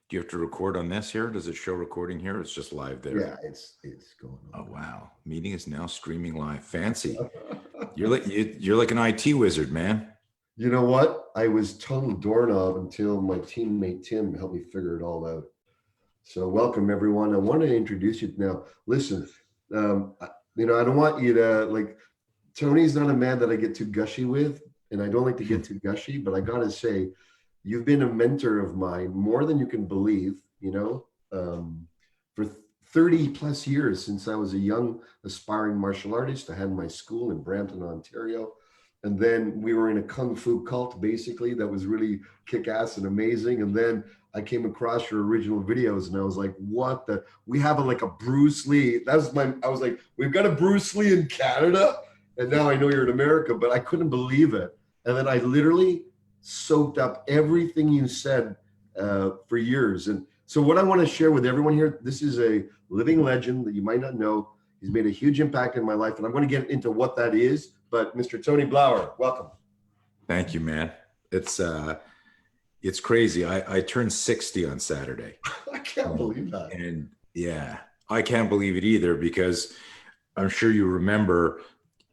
Do you have to record on this here? Does it show recording here? It's just live there. Yeah, it's going Oh on. wow. Meeting is now streaming live. Fancy. You're like an IT wizard, man. You know what? I was total doorknob until my teammate Tim helped me figure it all out. So welcome everyone. I want to introduce you now. Listen, I don't want you to like. Tony's not a man that I get too gushy with, and I don't like to get too gushy. But I gotta say, you've been a mentor of mine more than you can believe. For 30 plus years since I was a young aspiring martial artist. I had my school in Brampton, Ontario. And then we were in a kung fu cult basically that was really kick ass and amazing. And then I came across your original videos and I was like, what the? We have like a Bruce Lee. I was like, we've got a Bruce Lee in Canada. And now I know you're in America, but I couldn't believe it. And then I literally soaked up everything you said for years. And so, what I want to share with everyone here, this is a living legend that you might not know. He's made a huge impact in my life, and I'm going to get into what that is. But Mr. Tony Blauer, welcome. Thank you, man. It's crazy. I turned 60 on Saturday. I can't believe that. And yeah, I can't believe it either because I'm sure you remember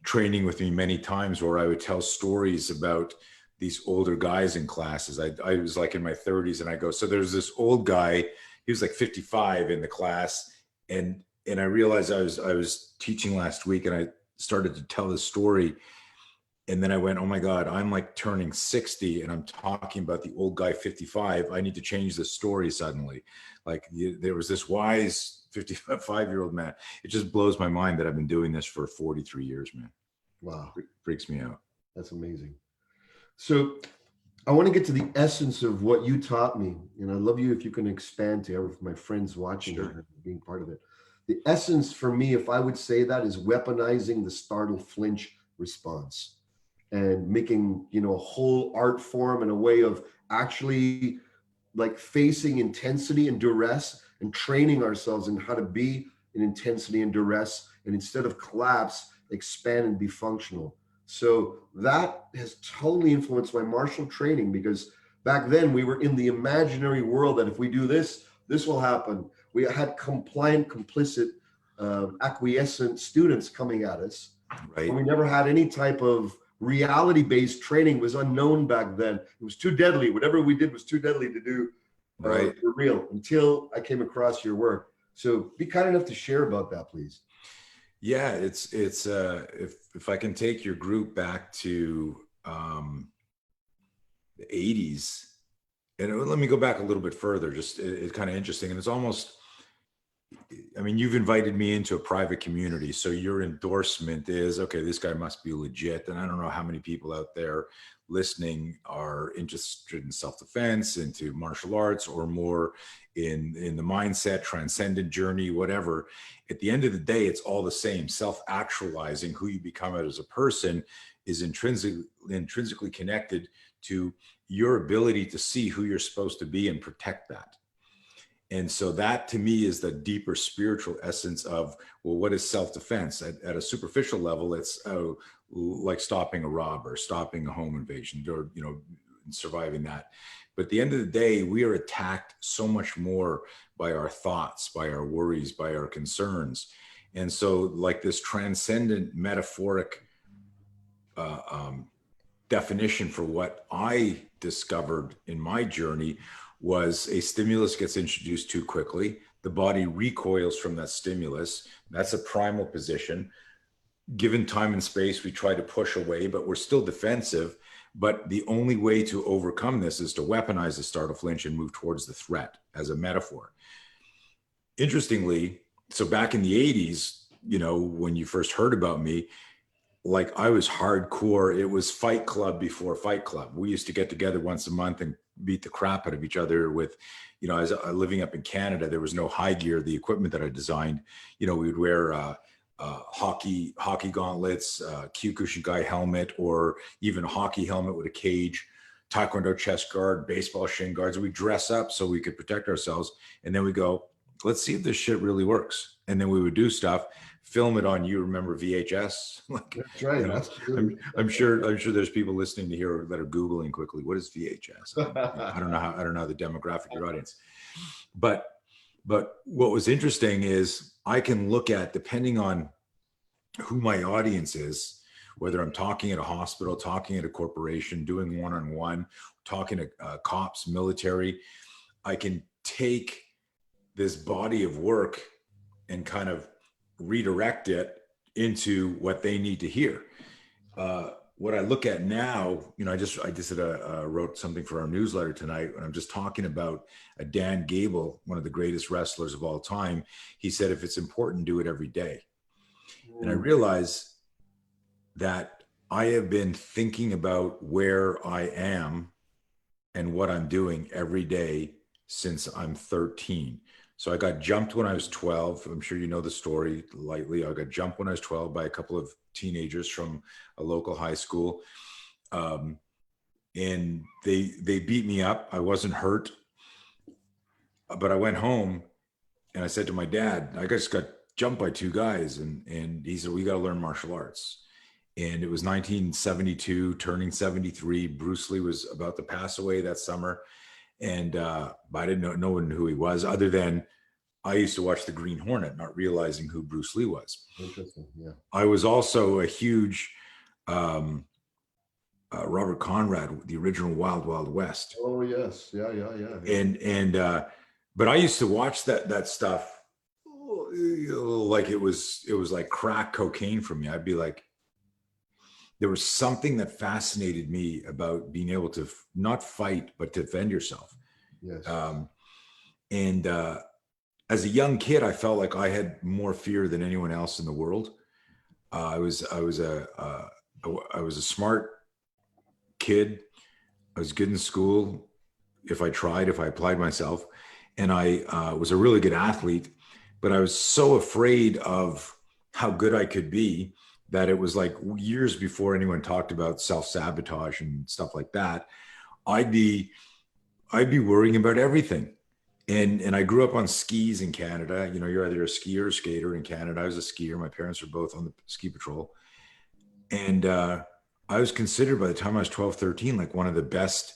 training with me many times where I would tell stories about these older guys in classes. I was like in my 30s and I go, so there's this old guy, he was like 55 in the class. And I realized I was teaching last week and I started to tell this story. And then I went, oh my God, I'm like turning 60 and I'm talking about the old guy 55. I need to change the story suddenly. Like there was this wise 55-year-old man. It just blows my mind that I've been doing this for 43 years, man. Wow. It freaks me out. That's amazing. So I want to get to the essence of what you taught me. And I love you if you can expand to my friends watching Sure. and being part of it. The essence for me, if I would say that, is weaponizing the startle flinch response and making, a whole art form and a way of actually like facing intensity and duress and training ourselves in how to be in intensity and duress. And instead of collapse, expand and be functional. So that has totally influenced my martial training because back then we were in the imaginary world that if we do this, this will happen. We had compliant, complicit, acquiescent students coming at us. Right. And we never had any type of reality-based training. Was unknown back then. It was too deadly. Whatever we did was too deadly to do Right. for real until I came across your work. So be kind enough to share about that, please. Yeah, it's if I can take your group back to the 80s, and let me go back a little bit further. Just it's kind of interesting, and it's almost. I mean, you've invited me into a private community, so your endorsement is okay. This guy must be legit, and I don't know how many people out there listening are interested in self-defense, into martial arts, or more in the mindset, transcendent journey, whatever. At the end of the day, it's all the same. Self-actualizing, who you become as a person, is intrinsically connected to your ability to see who you're supposed to be and protect that. And so that to me is the deeper spiritual essence of, well, what is self-defense? At a superficial level, it's like stopping a robber, stopping a home invasion, or, surviving that. But at the end of the day, we are attacked so much more by our thoughts, by our worries, by our concerns. And so like this transcendent metaphoric definition for what I discovered in my journey was a stimulus gets introduced too quickly. The body recoils from that stimulus. That's a primal position. Given time and space, we try to push away, but we're still defensive. But the only way to overcome this is to weaponize the startle flinch and move towards the threat as a metaphor. Interestingly, so back in the 80s, when you first heard about me, like I was hardcore. It was Fight Club before Fight Club. We used to get together once a month and beat the crap out of each other with, as living up in Canada, there was no high gear. The equipment that I designed, we would wear hockey gauntlets, Kyokushinkai helmet, or even a hockey helmet with a cage, Taekwondo chest guard, baseball shin guards. We dress up so we could protect ourselves. And then we go, let's see if this shit really works. And then we would do stuff, film it on, you remember VHS? Like, That's right. I'm sure there's people listening to here that are Googling quickly. What is VHS? I don't know the demographic of your audience, but what was interesting is I can look at, depending on who my audience is, whether I'm talking at a hospital, talking at a corporation, doing one-on-one, talking to cops, military, I can take this body of work and kind of redirect it into what they need to hear. What I look at now, I just did wrote something for our newsletter tonight, and I'm just talking about Dan Gable, one of the greatest wrestlers of all time. He said, if it's important, do it every day. And I realize that I have been thinking about where I am and what I'm doing every day since I'm 13. So I got jumped when I was 12. I'm sure you know the story lightly. I got jumped when I was 12 by a couple of teenagers from a local high school. And they beat me up. I wasn't hurt, but I went home and I said to my dad, I just got jumped by two guys. And he said, we got to learn martial arts. And it was 1972, turning 73. Bruce Lee was about to pass away that summer. And I didn't know no one who he was, other than I used to watch the Green Hornet, not realizing who Bruce Lee was. Interesting. Yeah. I was also a huge Robert Conrad, the original Wild Wild West. Oh yes, yeah. But I used to watch that stuff like it was like crack cocaine for me. I'd be like, there was something that fascinated me about being able to not fight, but to defend yourself. Yes. As a young kid, I felt like I had more fear than anyone else in the world. I was a smart kid. I was good in school. If I applied myself, and I was a really good athlete, but I was so afraid of how good I could be that it was like years before anyone talked about self-sabotage and stuff like that. I'd be worrying about everything. And I grew up on skis in Canada. You're either a skier or skater in Canada. I was a skier. My parents were both on the ski patrol. And I was considered, by the time I was 12, 13, like one of the best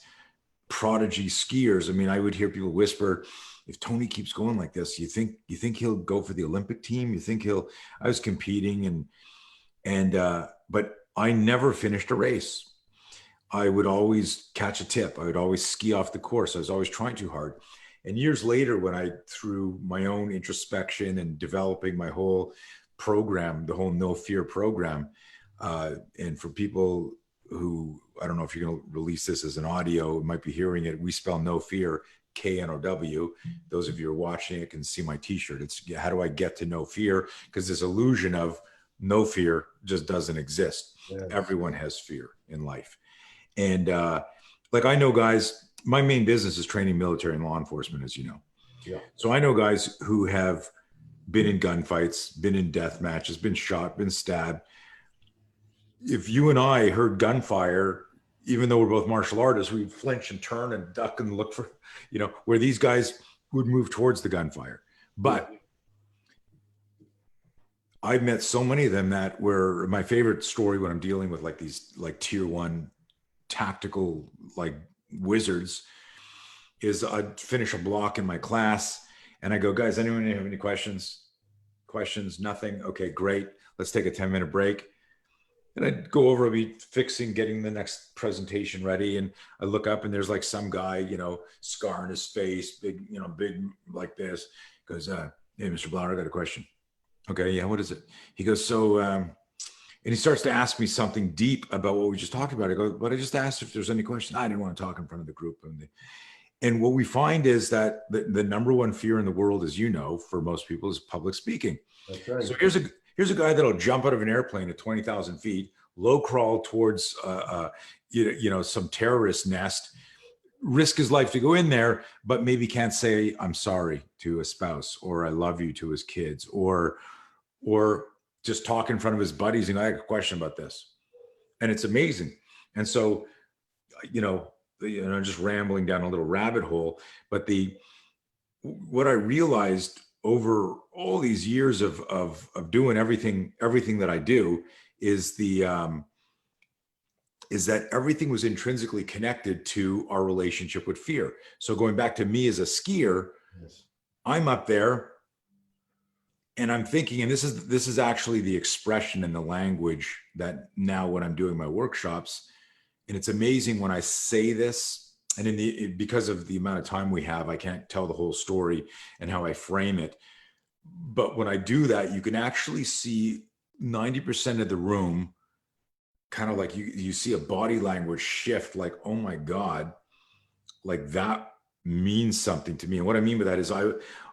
prodigy skiers. I mean, I would hear people whisper, if Tony keeps going like this, you think he'll go for the Olympic team? You think I was competing but I never finished a race. I would always catch a tip. I would always ski off the course. I was always trying too hard. And years later, when through my own introspection and developing my whole program, the whole No Fear program, and for people who, I don't know if you're going to release this as an audio, might be hearing it, we spell No Fear, KNOW. Those of you who are watching it can see my t-shirt. It's how do I get to no fear? Because this illusion of no fear just doesn't exist. Yes. Everyone has fear in life. And like I know guys, my main business is training military and law enforcement, as you know. Yeah. So I know guys who have been in gunfights, been in death matches, been shot, been stabbed. If you and I heard gunfire, even though we're both martial artists, we'd flinch and turn and duck and look for, where these guys would move towards the gunfire. But I've met so many of them that were my favorite story when I'm dealing with like these like tier 1 tactical like wizards is I'd finish a block in my class and I go, guys, anyone have any questions? Nothing. Okay, great. Let's take a 10-minute break. And I'd go over, I'd be getting the next presentation ready. And I look up and there's like some guy, scar on his face, big like this. Goes, hey, Mr. Blauer, I got a question. Okay, yeah, what is it? He goes, so, and he starts to ask me something deep about what we just talked about. I go, but I just asked if there's any question. I didn't want to talk in front of the group. And what we find is that the number one fear in the world, as you know, for most people is public speaking. That's right. So here's a guy that'll jump out of an airplane at 20,000 feet, low crawl towards, some terrorist nest, risk his life to go in there, but maybe can't say, I'm sorry to a spouse, or I love you to his kids, or just talk in front of his buddies and I have a question about this. And it's amazing. And so, just rambling down a little rabbit hole, but what I realized over all these years of doing everything that I do is is that everything was intrinsically connected to our relationship with fear. So going back to me as a skier, Yes. I'm up there and I'm thinking, and this is actually the expression and the language that now when I'm doing my workshops, and it's amazing when I say this, and because of the amount of time we have, I can't tell the whole story and how I frame it. But when I do that, you can actually see 90% of the room kind of like you see a body language shift, like, oh my God, like that means something to me. And what I mean by that is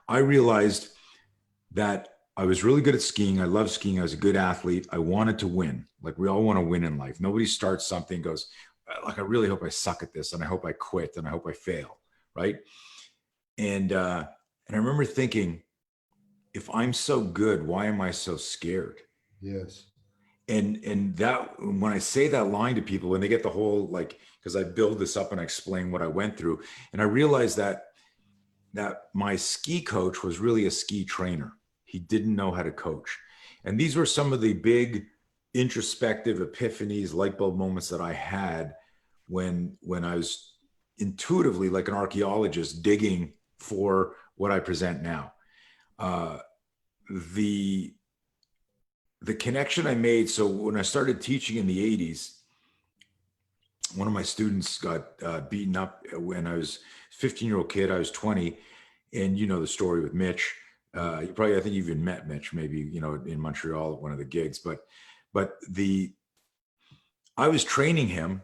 I realized that I was really good at skiing. I love skiing. I was a good athlete. I wanted to win. Like we all want to win in life. Nobody starts something, goes, like, I really hope I suck at this, and I hope I quit, and I hope I fail. Right. And I remember thinking, if I'm so good, why am I so scared? Yes. And that, when I say that line to people, when they get the whole, like, because I build this up and I explain what I went through, and I realized that my ski coach was really a ski trainer. He didn't know how to coach. And these were some of the big introspective epiphanies, light bulb moments that I had when I was intuitively, like an archaeologist, digging for what I present now. Uh, the connection I made. So when I started teaching in the 80s, one of my students got beaten up when I was 15-year-old kid. I was 20. And you know the story with Mitch. You probably, I think you even met Mitch, maybe, you know, in Montreal at one of the gigs. But I was training him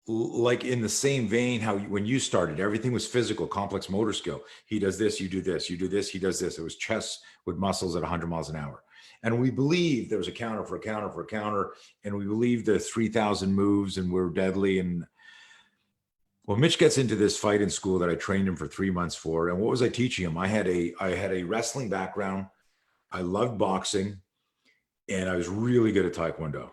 like in the same vein how when you started, everything was physical, complex motor skill. He does this, you do this, you do this, he does this. It was chess with muscles at 100 miles an hour. And we believed there was a counter for a counter for a counter. And we believed the 3,000 moves and we're deadly. And well, Mitch gets into this fight in school that I trained him for 3 months for. And what was I teaching him? I had a wrestling background. I loved boxing, and I was really good at Taekwondo.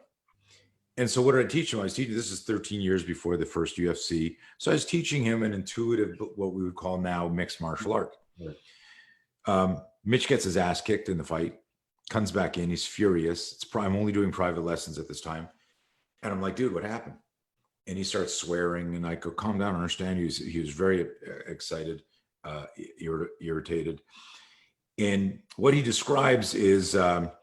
And so what did I teach him? I was teaching, this is 13 years before the first UFC. So I was teaching him an intuitive, what we would call now mixed martial art. Mitch gets his ass kicked in the fight, comes back in, he's furious. I'm only doing private lessons at this time. And I'm like, dude, what happened? And he starts swearing, and I go, calm down, understand. He was very excited, irritated. And what he describes is that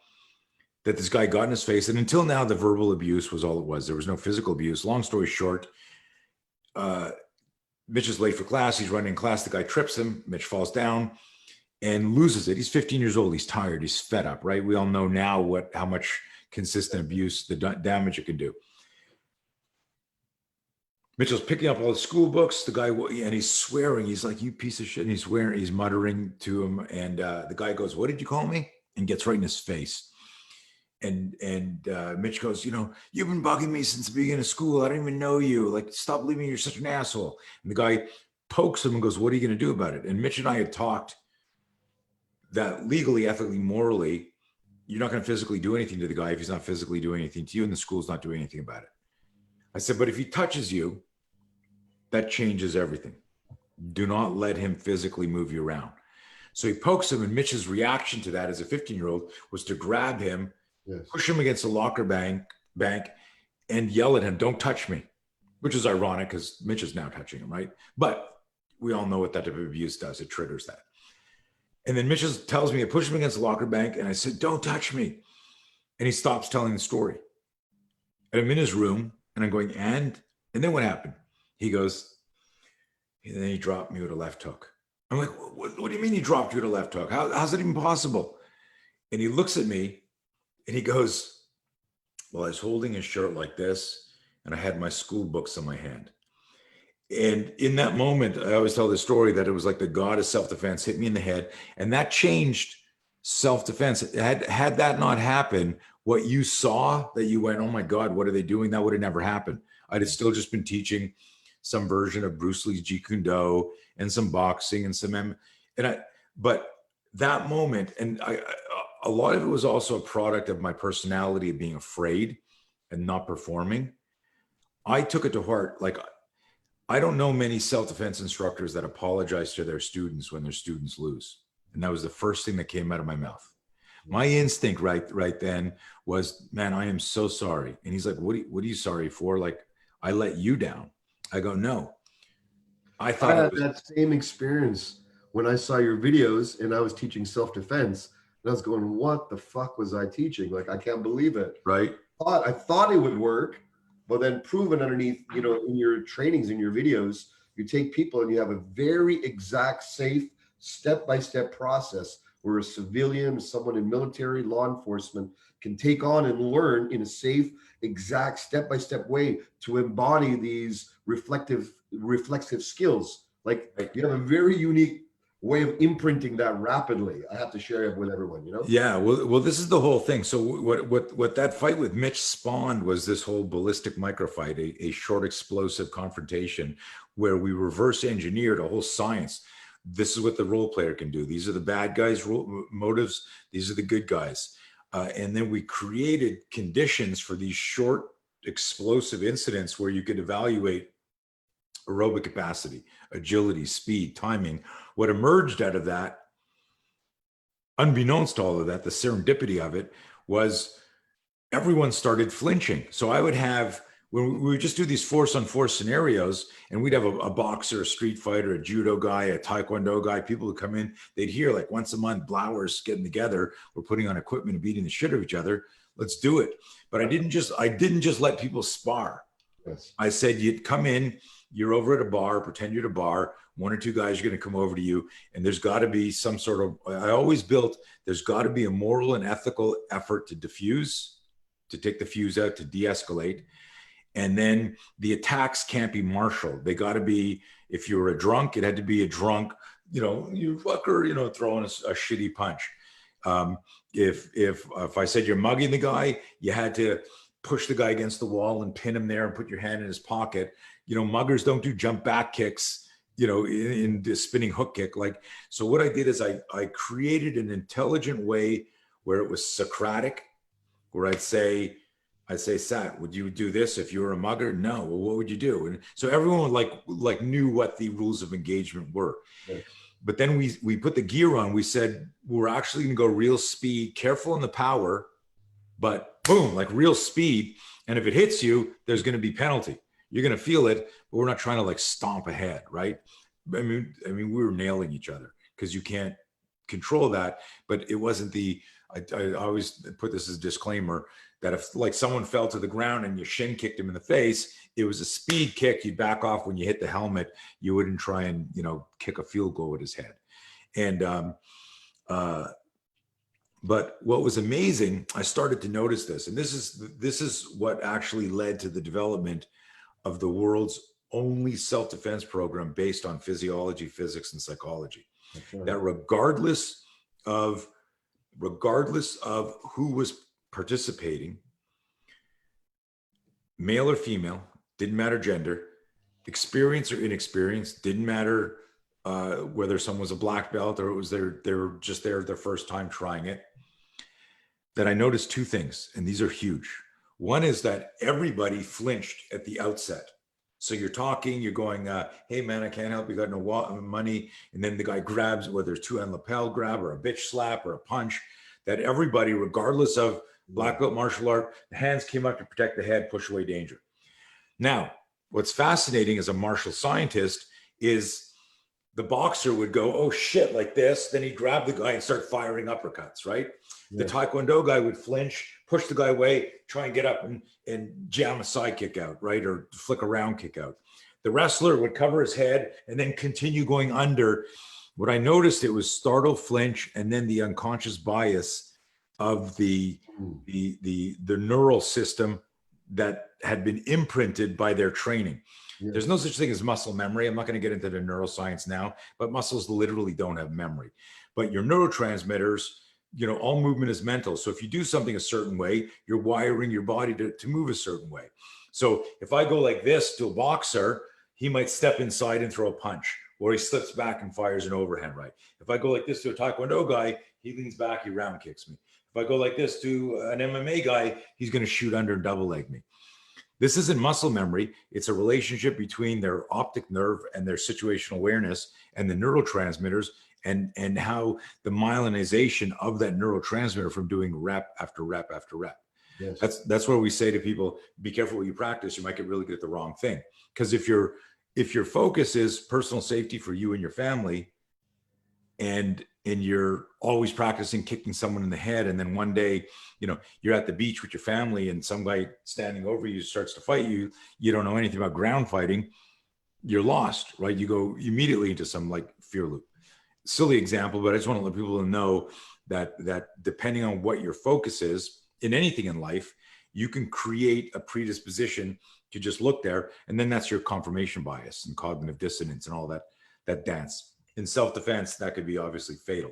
this guy got in his face. And until now, the verbal abuse was all it was. There was no physical abuse. Long story short, Mitch is late for class. He's running in class. The guy trips him. Mitch falls down and loses it. He's 15 years old. He's tired. He's fed up, right? We all know now how much consistent abuse, the damage it can do. Mitchell's picking up all the school books. The guy, and he's swearing. He's like, you piece of shit. And he's swearing. He's muttering to him. And the guy goes, what did you call me? And gets right in his face. And Mitch goes, you know, you've been bugging me since the beginning of school. I don't even know you. Like, stop believing you're such an asshole. And the guy pokes him and goes, what are you going to do about it? And Mitch and I had talked that legally, ethically, morally, you're not going to physically do anything to the guy if he's not physically doing anything to you, and the school's not doing anything about it. I said, but if he touches you, that changes everything. Do not let him physically move you around. So he pokes him, and Mitch's reaction to that as a 15-year-old was to grab him, yes, push him against the locker bank, and yell at him, don't touch me, which is ironic because Mitch is now touching him, right? But we all know what that type of abuse does. It triggers that. And then Mitch tells me, I push him against the locker bank, and I said, don't touch me. And he stops telling the story. And I'm in his room, and I'm going, and then what happened? He goes, and then he dropped me with a left hook. I'm like, what do you mean he dropped you with a left hook? How's it even possible? And he looks at me and he goes, well, I was holding his shirt like this, and I had my school books in my hand. And in that moment, I always tell this story that it was like the god of self-defense hit me in the head, and that changed self-defense. Had that not happened, what you saw that you went, oh my God, what are they doing? That would have never happened. I'd have still just been teaching some version of Bruce Lee's Jeet Kune Do and some boxing and some but that moment, and a lot of it was also a product of my personality of being afraid and not performing. I took it to heart. Like, I don't know many self-defense instructors that apologize to their students when their students lose. And that was the first thing that came out of my mouth. My instinct right then was, man, I am so sorry. And he's like, what are you sorry for? Like, I let you down. I go, no, I I thought it had was that same experience when I saw your videos and I was teaching self-defense. And I was going, what the fuck was I teaching? Like, I can't believe it. right. I thought it would work, but then proven underneath, you know, in your trainings, in your videos, you take people and you have a very exact, safe, step-by-step process where a civilian, someone in military, law enforcement can take on and learn in a safe, exact, step-by-step way to embody these reflexive skills. Like, Right. you have a very unique way of imprinting that rapidly. I have to share it with everyone, you know? Yeah, well, this is the whole thing. So what that fight with Mitch spawned was this whole ballistic microfight, a short explosive confrontation where we reverse engineered a whole science. This is what the role player can do. These are the bad guys' motives. These are the good guys. And then we created conditions for these short explosive incidents where you could evaluate aerobic capacity, agility, speed, timing. What emerged out of that, unbeknownst to all of that, the serendipity of it was everyone started flinching. So I would have, when we would just do these force on force scenarios, and we'd have a boxer, a street fighter, a judo guy, a taekwondo guy, people would come in, they'd hear like once a month, Blauer's getting together, we're putting on equipment and beating the shit out of each other. Let's do it. But I didn't just let people spar. Yes. I said, you'd come in, you're over at a bar, pretend you're at a bar, one or two guys are going to come over to you, and there's got to be some sort of, I always built, there's got to be a moral and ethical effort to diffuse, to take the fuse out, to de-escalate. And then the attacks can't be martial. They got to be, if you were a drunk, it had to be a drunk, you know, you fucker, you know, throwing a shitty punch. If I said you're mugging the guy, you had to push the guy against the wall and pin him there and put your hand in his pocket. You know, muggers don't do jump back kicks, you know, in the spinning hook kick. Like, so what I did is I created an intelligent way where it was Socratic, where I'd say, Sat, would you do this if you were a mugger? No. Well, what would you do? And so everyone like knew what the rules of engagement were. Yes. But then we put the gear on. We said, we're actually going to go real speed, careful in the power, but boom, like real speed. And if it hits you, there's going to be penalty. You're going to feel it, but we're not trying to like stomp ahead, right? I mean, we were nailing each other because you can't control that. But it wasn't I always put this as a disclaimer that if like someone fell to the ground and you shin kicked him in the face, it was a speed kick. You'd back off when you hit the helmet. You wouldn't try and, you know, kick a field goal at his head. And, but what was amazing, I started to notice this, and this is what actually led to the development of the world's only self-defense program based on physiology, physics, and psychology. Right. That regardless of who was participating, male or female, didn't matter gender, experience or inexperience, didn't matter whether someone was a black belt or it was they were just their first time trying it, that I noticed two things, and these are huge. One is that everybody flinched at the outset. So you're talking, you're going, hey man, I can't help you, got no money. And then the guy grabs, whether it's two-hand lapel grab or a bitch slap or a punch, that everybody, regardless of black belt martial art, the hands came up to protect the head, push away danger. Now, what's fascinating as a martial scientist is the boxer would go, oh shit, like this. Then he'd grab the guy and start firing uppercuts, right? Yeah. The Taekwondo guy would flinch, push the guy away, try and get up and jam a side kick out, right? Or flick a round kick out. The wrestler would cover his head and then continue going under. What I noticed, it was startle, flinch, and then the unconscious bias of the neural system that had been imprinted by their training. Yeah. There's no such thing as muscle memory. I'm not going to get into the neuroscience now, but muscles literally don't have memory. But your neurotransmitters, you know, all movement is mental. So if you do something a certain way, you're wiring your body to move a certain way. So if I go like this to a boxer, he might step inside and throw a punch, or he slips back and fires an overhand right. If I go like this to a Taekwondo guy, he leans back, he round kicks me. If I go like this to an MMA guy, he's going to shoot under and double leg me. This isn't muscle memory. It's a relationship between their optic nerve and their situational awareness and the neurotransmitters, and how the myelinization of that neurotransmitter from doing rep after rep after rep. Yes. That's where we say to people, be careful what you practice. You might get really good at the wrong thing. Because if your focus is personal safety for you and your family, and you're always practicing kicking someone in the head, and then one day, you're at the beach with your family and some guy standing over you starts to fight you, you don't know anything about ground fighting, you're lost, right? You go immediately into some like fear loop. Silly example, but I just want to let people know that depending on what your focus is in anything in life, you can create a predisposition to just look there, and then that's your confirmation bias and cognitive dissonance and all that dance. In self-defense, that could be obviously fatal.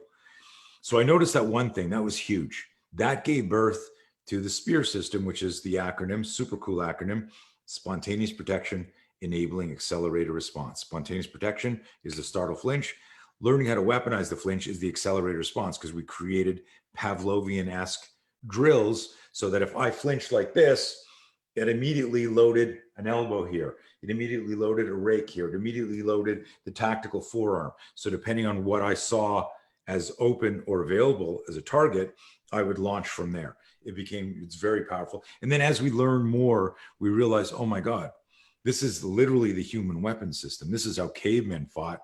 So I noticed that one thing that was huge. That gave birth to the SPEAR system, which is the acronym, super cool acronym: spontaneous protection, enabling accelerated response. Spontaneous protection is the startle flinch. Learning how to weaponize the flinch is the accelerated response, because we created Pavlovian-esque drills so that if I flinched like this, it immediately loaded an elbow here. It immediately loaded a rake here. It immediately loaded the tactical forearm. So depending on what I saw as open or available as a target, I would launch from there. It's very powerful. And then as we learn more, we realize, oh my God, this is literally the human weapon system. This is how cavemen fought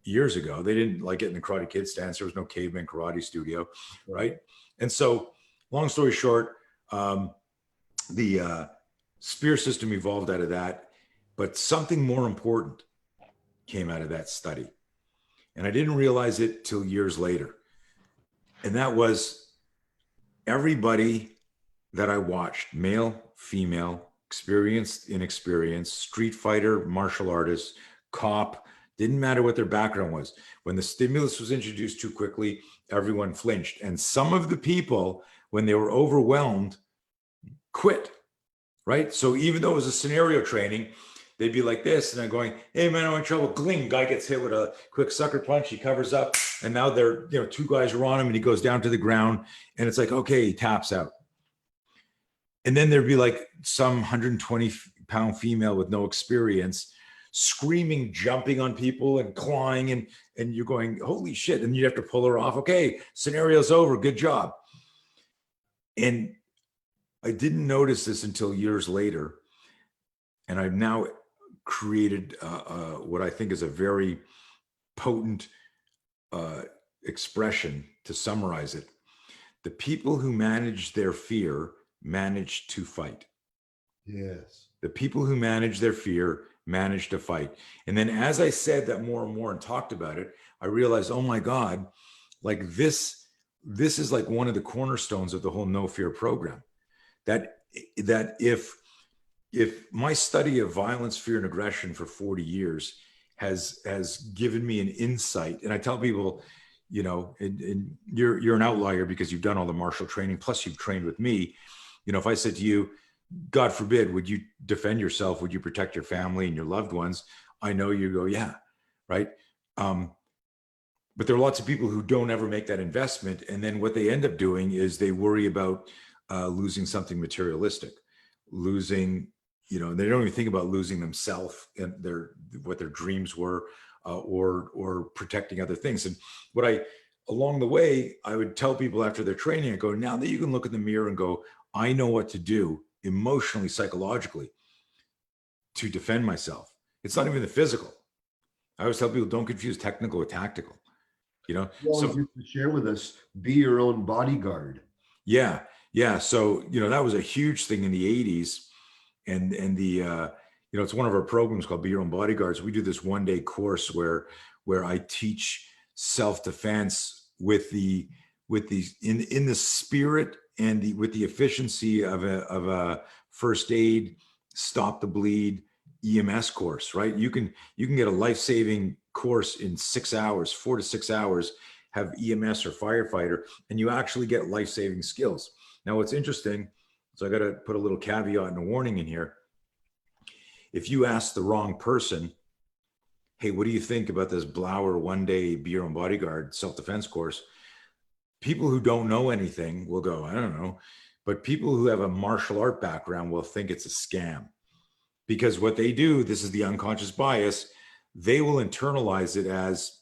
years ago. They didn't like get in the Karate Kid stance. There was no caveman karate studio, right? And so long story short, the SPEAR system evolved out of that, but something more important came out of that study. And I didn't realize it till years later. And that was everybody that I watched, male, female, experienced, inexperienced, street fighter, martial artist, cop, didn't matter what their background was. When the stimulus was introduced too quickly, everyone flinched. And some of the people, when they were overwhelmed, quit, right? So even though it was a scenario training, they'd be like this, and I'm going, hey man, I'm in trouble. Gling, guy gets hit with a quick sucker punch. He covers up, and now they're, two guys are on him, and he goes down to the ground, and it's like, okay, he taps out. And then there'd be like some 120-pound female with no experience, screaming, jumping on people and clawing, and you're going, holy shit. And you have to pull her off. Okay, scenario's over. Good job. And I didn't notice this until years later. And I've now created what I think is a very potent expression to summarize it. The people who manage their fear manage to fight. Yes. The people who manage their fear manage to fight. And then as I said that more and more and talked about it, I realized, oh my God, like this is like one of the cornerstones of the whole No Fear program. That if my study of violence, fear, and aggression for 40 years has given me an insight, and I tell people, and you're an outlier because you've done all the martial training, plus you've trained with me. If I said to you, God forbid, would you defend yourself? Would you protect your family and your loved ones? I know you go, yeah, right. But there are lots of people who don't ever make that investment. And then what they end up doing is they worry about losing something materialistic, losing, they don't even think about losing themselves and what their dreams were, or protecting other things. And along the way, I would tell people after their training, I go, now that you can look in the mirror and go, I know what to do emotionally, psychologically to defend myself. It's not even the physical. I always tell people, don't confuse technical with tactical. You always used to share with us, be your own bodyguard. Yeah. So, that was a huge thing in the 80s. And it's one of our programs called Be Your Own Bodyguards. We do this one-day course where I teach self-defense in the spirit and with the efficiency of a first aid, stop the bleed EMS course, right? You can get a life-saving course in 6 hours, 4 to 6 hours, have EMS or firefighter, and you actually get life-saving skills. Now, what's interesting, so I got to put a little caveat and a warning in here. If you ask the wrong person, hey, what do you think about this Blauer one-day Be Your Own Bodyguard self-defense course? People who don't know anything will go, I don't know. But people who have a martial art background will think it's a scam. because what they do, this is the unconscious bias, they will internalize it as,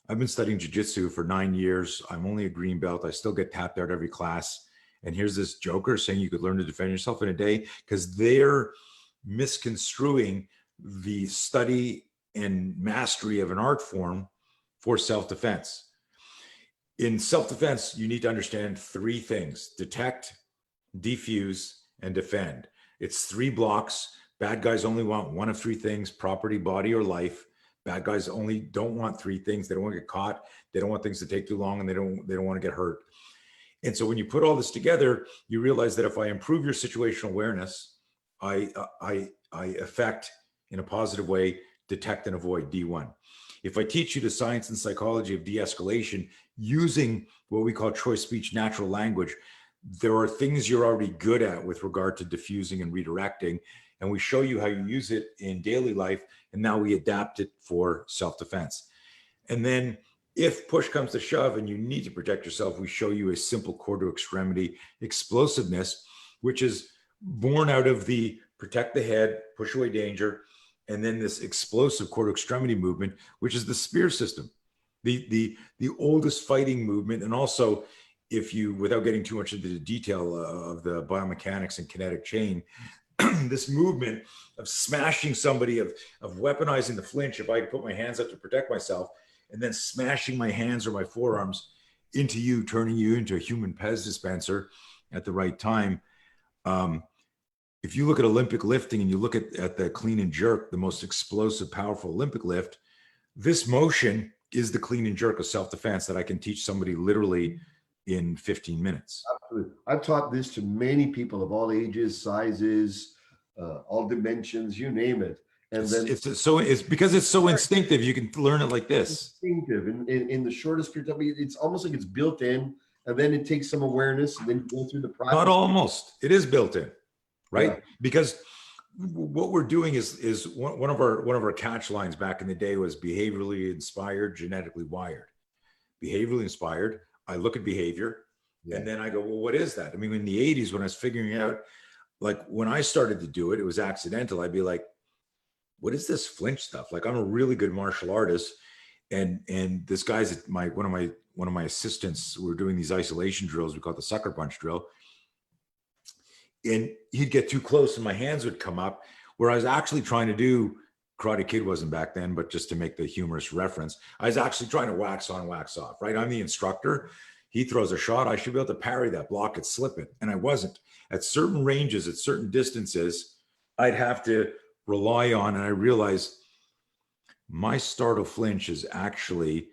I've been studying jujitsu for 9 years. I'm only a green belt. I still get tapped out every class. And here's this joker saying you could learn to defend yourself in a day, because they're misconstruing the study and mastery of an art form for self-defense. In self-defense, you need to understand three things: detect, defuse, and defend. It's three blocks. Bad guys only want one of three things: property, body, or life. Bad guys only don't want three things. They don't want to get caught. They don't want things to take too long, and they don't want to get hurt. And so when you put all this together, you realize that if I improve your situational awareness, I affect, in a positive way, detect and avoid, D1. If I teach you the science and psychology of de-escalation using what we call choice speech, natural language, there are things you're already good at with regard to diffusing and redirecting. And we show you how you use it in daily life. And now we adapt it for self-defense. And then if push comes to shove and you need to protect yourself, we show you a simple core to extremity explosiveness, which is born out of the protect the head, push away danger, and then this explosive core to extremity movement, which is the spear system, the oldest fighting movement. And also, if you, without getting too much into the detail of the biomechanics and kinetic chain, this movement of smashing somebody, of weaponizing the flinch, if I put my hands up to protect myself, and then smashing my hands or my forearms into you, turning you into a human Pez dispenser at the right time. If you look at Olympic lifting and you look at the clean and jerk, the most explosive, powerful Olympic lift, this motion is the clean and jerk of self-defense that I can teach somebody literally in 15 minutes. Absolutely. I've taught this to many people of all ages, sizes, all dimensions, you name it. And it's because it's so instinctive. You can learn it like this. Instinctive in the shortest period of time. It's almost like it's built in, and then it takes some awareness, and then you go through the process. Not almost. It is built in, right? Yeah. Because what we're doing is one of our catch lines back in the day was behaviorally inspired, genetically wired. Behaviorally inspired. I look at behavior, and then I go, well, what is that? I mean, in the 80s, when I was figuring out, like when I started to do it, it was accidental. I'd be like, what is this flinch stuff? Like, I'm a really good martial artist. And this guy's one of my assistants, we were doing these isolation drills. We call it the sucker punch drill. And he'd get too close and my hands would come up, where I was actually trying to do, Karate Kid wasn't back then, but just to make the humorous reference, I was actually trying to wax on, wax off, right? I'm the instructor. He throws a shot. I should be able to parry that, block it, slip it. And I wasn't. At certain ranges, at certain distances, I'd have to rely on, and I realized my startle flinch is actually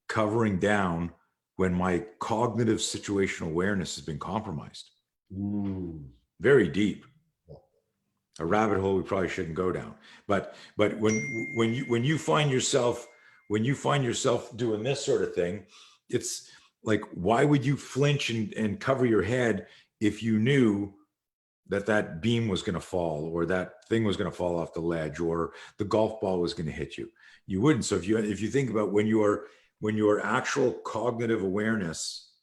covering down when my cognitive situational awareness has been compromised. Very deep. A rabbit hole we probably shouldn't go down. But when you find yourself doing this sort of thing, it's like, why would you flinch and cover your head if you knew that beam was going to fall, or that thing was going to fall off the ledge, or the golf ball was going to hit you? You wouldn't. So if you think about when your actual cognitive awareness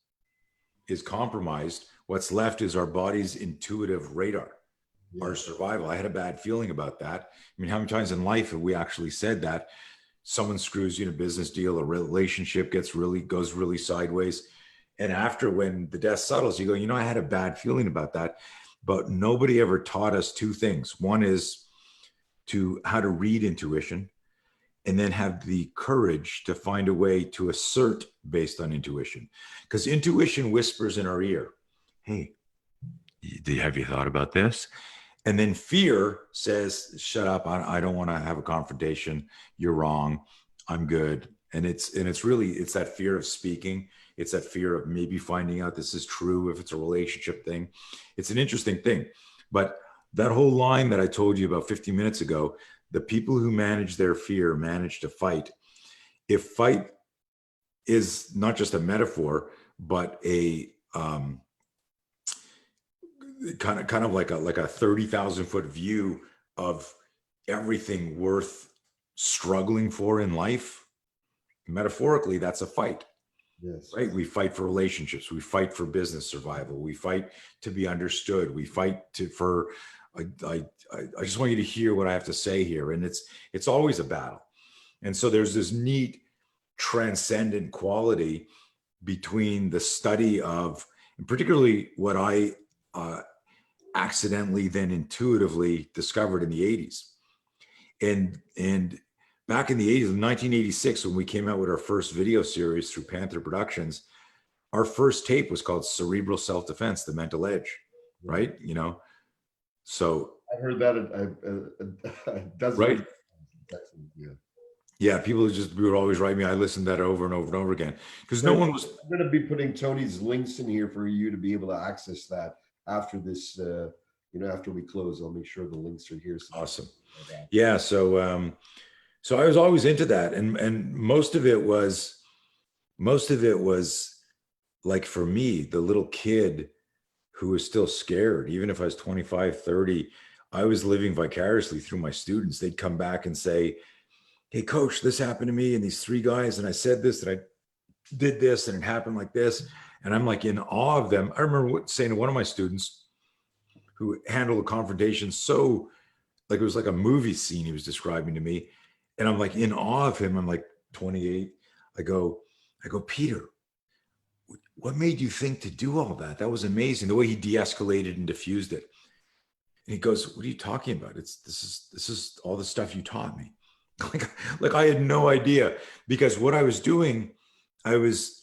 is compromised, what's left is our body's intuitive radar, our survival. I had a bad feeling about that. I mean, how many times in life have we actually said that? Someone screws you in a business deal, a relationship goes really sideways. And after, when the dust settles, you go, I had a bad feeling about that. But nobody ever taught us two things. One is how to read intuition, and then have the courage to find a way to assert based on intuition. Because intuition whispers in our ear, hey, have you thought about this? And then fear says, shut up, I don't want to have a confrontation. You're wrong. I'm good. And it's that fear of speaking. It's that fear of maybe finding out this is true if it's a relationship thing. It's an interesting thing. But that whole line that I told you about 15 minutes ago, the people who manage their fear manage to fight. If fight is not just a metaphor, but a kind of like a 30,000 foot view of everything worth struggling for in life, metaphorically, that's a fight. Yes. Right? We fight for relationships. We fight for business survival. We fight to be understood. We fight for I just want you to hear what I have to say here. And it's always a battle. And so there's this neat transcendent quality between the study of, and particularly what I accidentally then intuitively discovered in the 80s. And back in the 80s, in 1986, when we came out with our first video series through Panther Productions, our first tape was called Cerebral Self-Defense, The Mental Edge, right? You know, so. I heard that a dozen right. times. Yeah. Yeah, people would always write me. I listened to that over and over and over again because no one was. I'm going to be putting Tony's links in here for you to be able to access that after this, after we close. I'll make sure the links are here. So awesome. Yeah. So, so I was always into that. And most of it was like, for me, the little kid who was still scared, even if I was 25, 30, I was living vicariously through my students. They'd come back and say, hey, coach, this happened to me and these three guys, and I said this, and I did this, and it happened like this. And I'm like in awe of them. I remember saying to one of my students who handled the confrontation so like it was like a movie scene he was describing to me. And I'm like in awe of him. I'm like 28. I go, Peter, what made you think to do all that? That was amazing. The way he de-escalated and diffused it. And he goes, what are you talking about? This is all the stuff you taught me. Like I had no idea, because what I was doing, I was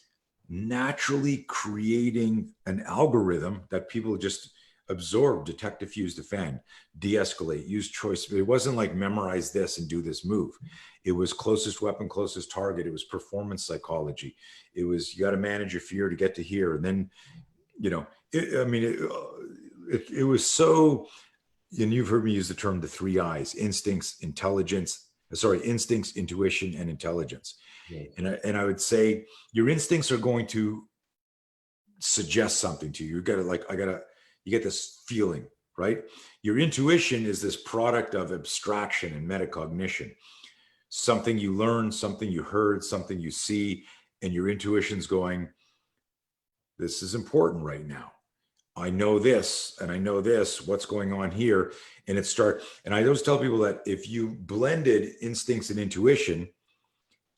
naturally creating an algorithm that people just absorb, detect, diffuse, defend, de-escalate, use choice. It wasn't like memorize this and do this move. It was closest weapon, closest target. It was performance psychology. It was, you got to manage your fear to get to here. And then, it was so, and you've heard me use the term, the three I's: instincts, instincts, intuition, and intelligence. Yeah. And I would say your instincts are going to suggest something to you. You get this feeling, right? Your intuition is this product of abstraction and metacognition. Something you learn, something you heard, something you see, and your intuition's going, this is important right now. I know this and I know this, what's going on here. And and I always tell people that if you blended instincts and intuition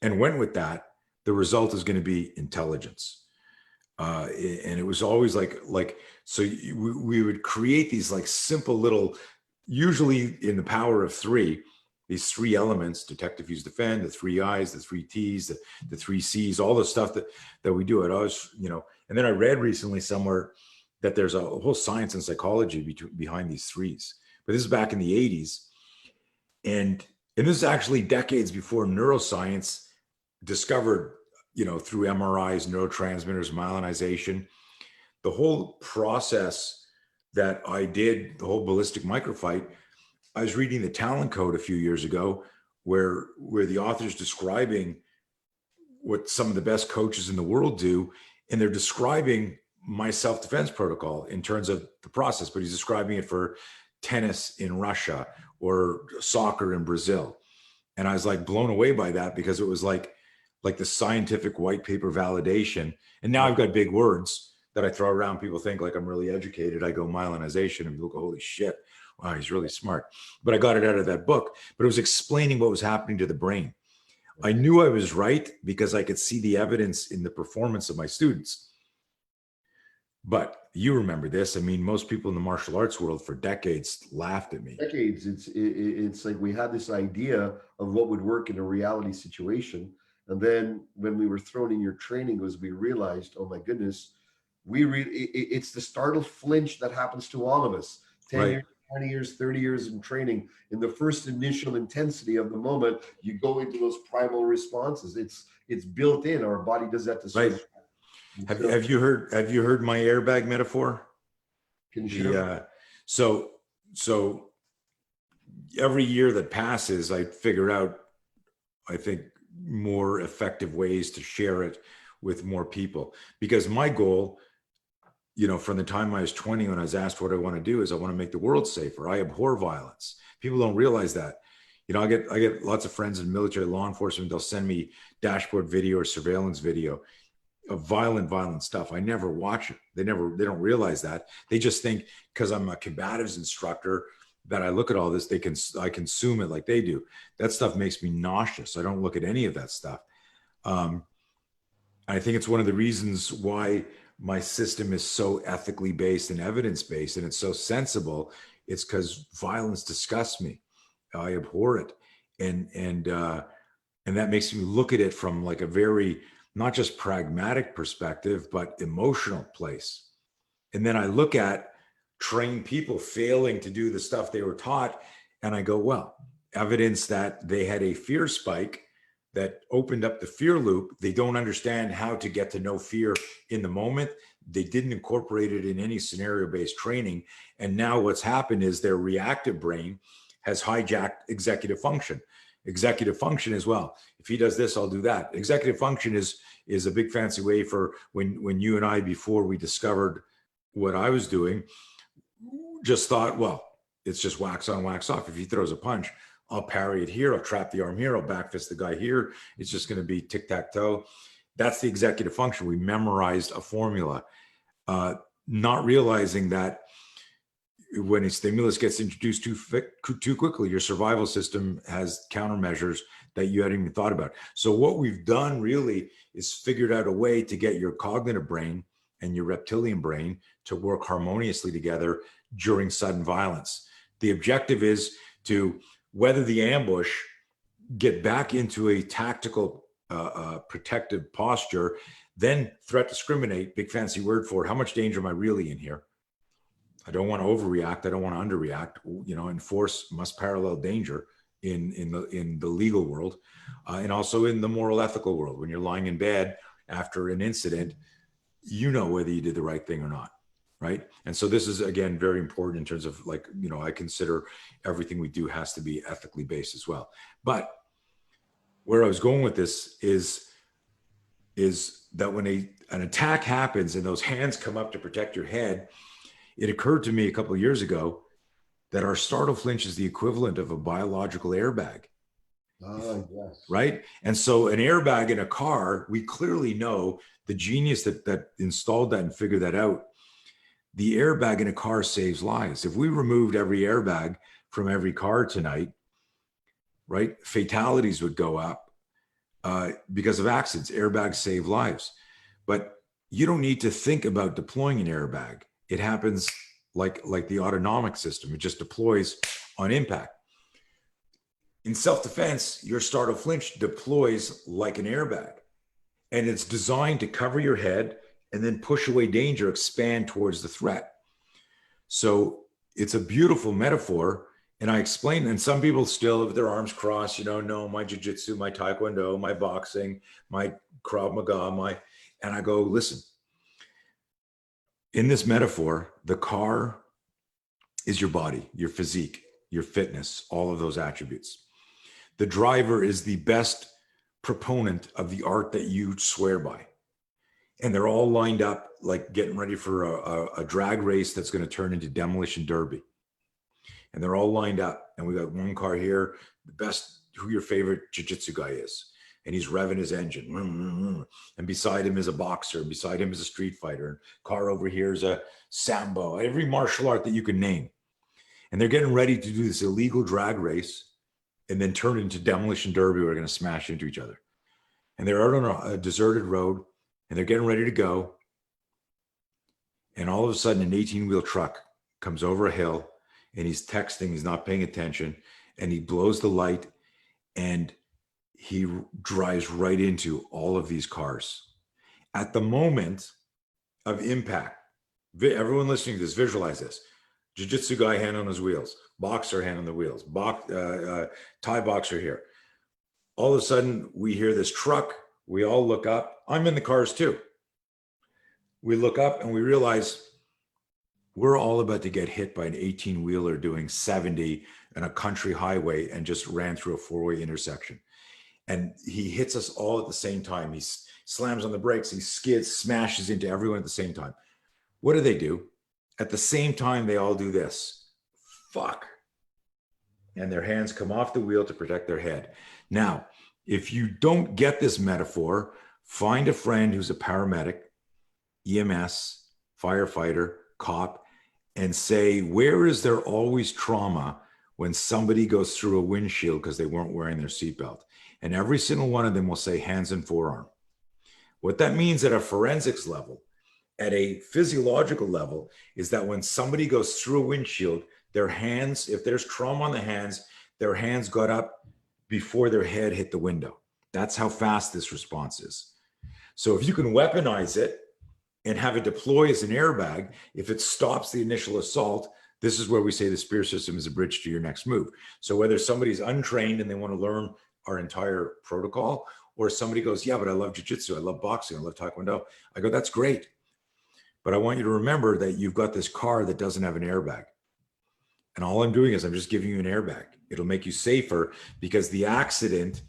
and went with that, the result is going to be intelligence. And it was always so we would create these like simple little, usually in the power of three, these three elements: detect, diffuse, defend, the three I's, the three T's, the three C's, all the stuff that we do. It always, and then I read recently somewhere that there's a whole science and psychology behind these threes. But this is back in the 80s. And this is actually decades before neuroscience discovered, through MRIs, neurotransmitters, myelinization, the whole process that I did, the whole ballistic microfight. I was reading the Talent Code a few years ago where the author's describing what some of the best coaches in the world do. And they're describing my self-defense protocol in terms of the process, but he's describing it for tennis in Russia or soccer in Brazil. And I was like blown away by that, because it was like the scientific white paper validation. And now I've got big words that I throw around. People think like I'm really educated. I go myelinization and people go, holy shit, wow, he's really smart. But I got it out of that book, but it was explaining what was happening to the brain. I knew I was right because I could see the evidence in the performance of my students. But you remember this. I mean, most people in the martial arts world for decades laughed at me. Decades. It's like we had this idea of what would work in a reality situation. And then when we were thrown in your training, we realized, oh my goodness, it's the startled flinch that happens to all of us. 10 years, 20 years, 30 years in training. In the first initial intensity of the moment, you go into those primal responses. It's built in. Our body does that to survive. Right. Have you heard my airbag metaphor? Can you share? So every year that passes, I figure out, I think, more effective ways to share it with more people. Because my goal, from the time I was 20, when I was asked what I want to do, is I want to make the world safer. I abhor violence. People don't realize that. I get lots of friends in military law enforcement. They'll send me dashboard video or surveillance video of violent stuff. I never watch it. They don't realize that. They just think because I'm a combatives instructor that I look at all this, I consume it like they do. That stuff makes me nauseous. I don't look at any of that stuff. I think it's one of the reasons why my system is so ethically based and evidence based, and it's so sensible. It's because violence disgusts me. I abhor it, and that makes me look at it from like a very not just pragmatic perspective, but emotional place. And then I look at trained people failing to do the stuff they were taught, and I go, well, evidence that they had a fear spike that opened up the fear loop. They don't understand how to get to know fear in the moment. They didn't incorporate it in any scenario-based training. And now what's happened is their reactive brain has hijacked executive function. Executive function as well. If he does this, I'll do that. Executive function is a big fancy way for when you and I, before we discovered what I was doing, just thought, well, it's just wax on, wax off. If he throws a punch, I'll parry it here. I'll trap the arm here. I'll back fist the guy here. It's just going to be tic-tac-toe. That's the executive function. We memorized a formula, not realizing that when a stimulus gets introduced too quickly, your survival system has countermeasures that you hadn't even thought about. So what we've done really is figured out a way to get your cognitive brain and your reptilian brain to work harmoniously together during sudden violence. The objective is to weather the ambush, get back into a tactical protective posture, then threat discriminate, big fancy word for it. How much danger am I really in here? I don't want to overreact. I don't want to underreact. And force must parallel danger in the legal world, and also in the moral ethical world. When you're lying in bed after an incident, you know whether you did the right thing or not, right? And so this is, again, very important in terms of I consider everything we do has to be ethically based as well. But where I was going with this is that when an attack happens and those hands come up to protect your head, it occurred to me a couple of years ago that our startle flinch is the equivalent of a biological airbag. Yes. Right? And so an airbag in a car, we clearly know the genius that installed that and figured that out. The airbag in a car saves lives. If we removed every airbag from every car tonight, right, fatalities would go up because of accidents. Airbags save lives. But you don't need to think about deploying an airbag. It happens like the autonomic system. It just deploys on impact. In self-defense, your startle flinch deploys like an airbag, and it's designed to cover your head and then push away danger, expand towards the threat. So it's a beautiful metaphor. And I explain, and some people still have their arms crossed, no, my jiu-jitsu, my taekwondo, my boxing, my Krav Maga, and I go, listen, in this metaphor, the car is your body, your physique, your fitness, all of those attributes. The driver is the best proponent of the art that you swear by. And they're all lined up, like getting ready for a drag race that's going to turn into demolition derby. And they're all lined up. And we got one car here, the best, who your favorite jiu-jitsu guy is. And he's revving his engine. And beside him is a boxer. Beside him is a street fighter. And car over here is a sambo. Every martial art that you can name. And they're getting ready to do this illegal drag race and then turn it into demolition derby. We're going to smash into each other. And they're out on a deserted road and they're getting ready to go. And all of a sudden, an 18-wheel truck comes over a hill and he's texting. He's not paying attention. And he blows the light and he drives right into all of these cars. At the moment of impact, everyone listening to this, visualize this. Jiu-jitsu guy, hand on his wheels. Boxer, hand on the wheels. Thai boxer here. All of a sudden, we hear this truck. We all look up. I'm in the cars too. We look up and we realize we're all about to get hit by an 18-wheeler doing 70 on a country highway and just ran through a four-way intersection. And he hits us all at the same time. He slams on the brakes. He skids, smashes into everyone at the same time. What do? At the same time, they all do this. Fuck. And their hands come off the wheel to protect their head. Now, if you don't get this metaphor, find a friend who's a paramedic, EMS, firefighter, cop, and say, where is there always trauma when somebody goes through a windshield because they weren't wearing their seatbelt? And every single one of them will say hands and forearm. What that means at a forensics level, at a physiological level, is that when somebody goes through a windshield, their hands, if there's trauma on the hands, their hands got up before their head hit the window. That's how fast this response is. So if you can weaponize it and have it deploy as an airbag, if it stops the initial assault, this is where we say the spear system is a bridge to your next move. So whether somebody's untrained and they want to learn our entire protocol, or somebody goes, yeah, but I love jiu-jitsu, I love boxing, I love taekwondo. I go, that's great. But I want you to remember that you've got this car that doesn't have an airbag. And all I'm doing is I'm just giving you an airbag. It'll make you safer because the accident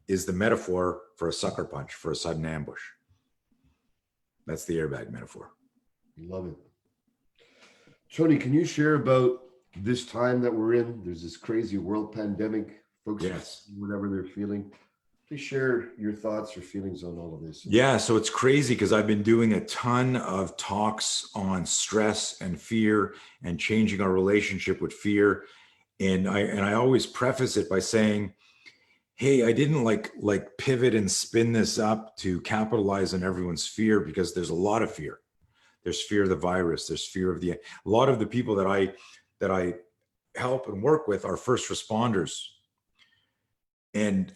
is the metaphor for a sucker punch, for a sudden ambush. That's the airbag metaphor. Love it. Tony, can you share about this time that we're in? There's this crazy world pandemic. Folks, Yes. whatever they're feeling. Please share your thoughts or feelings on all of this. Yeah, so it's crazy because I've been doing a ton of talks on stress and fear and changing our relationship with fear. And I always preface it by saying, hey, I didn't like pivot and spin this up to capitalize on everyone's fear, because there's a lot of fear. There's fear of the virus. There's fear of a lot of the people that I help and work with are first responders. And,